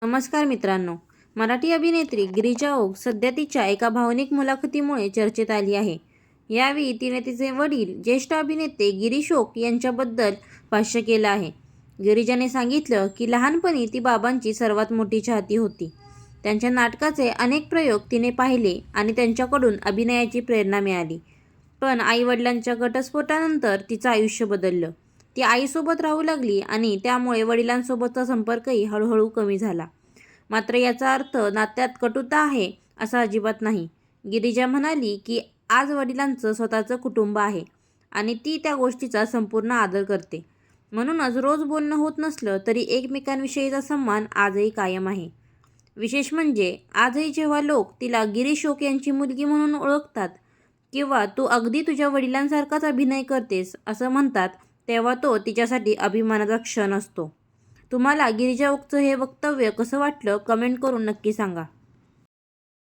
नमस्कार मित्रांनो. मराठी अभिनेत्री गिरिजा ओक सध्या तिच्या एका भावनिक मुलाखतीमुळे चर्चेत आली आहे. यावेळी तिने तिचे वडील ज्येष्ठ अभिनेते गिरीश ओक यांच्याबद्दल भाष्य केलं आहे. गिरिजाने सांगितलं की लहानपणी ती बाबांची सर्वात मोठी चाहती होती. त्यांच्या नाटकाचे अनेक प्रयोग तिने पाहिले आणि त्यांच्याकडून अभिनयाची प्रेरणा मिळाली. पण आई-वडिलांच्या घटस्फोटानंतर तिचं आयुष्य बदललं. ती आईसोबत राहू लागली आणि त्यामुळे वडिलांसोबतचा संपर्कही हळूहळू कमी झाला. मात्र याचा अर्थ नात्यात कटुता आहे असं अजिबात नाही. गिरिजा म्हणाली की आज वडिलांचं स्वतःचं कुटुंब आहे आणि ती त्या गोष्टीचा संपूर्ण आदर करते. म्हणूनच रोज बोलणं होत नसलं तरी एकमेकांविषयीचा सन्मान आजही कायम आहे. विशेष म्हणजे आजही जेव्हा लोक तिला गिरीश ओक यांची मुलगी म्हणून ओळखतात किंवा तू अगदी तुझ्या वडिलांसारखाच अभिनय करतेस असं म्हणतात, तेव्हा तो तिच्यासाठी अभिमानाचा क्षण असतो. तुम्हाला गिरिजा ओकचं हे वक्तव्य कसं वाटलं कमेंट करून नक्की सांगा.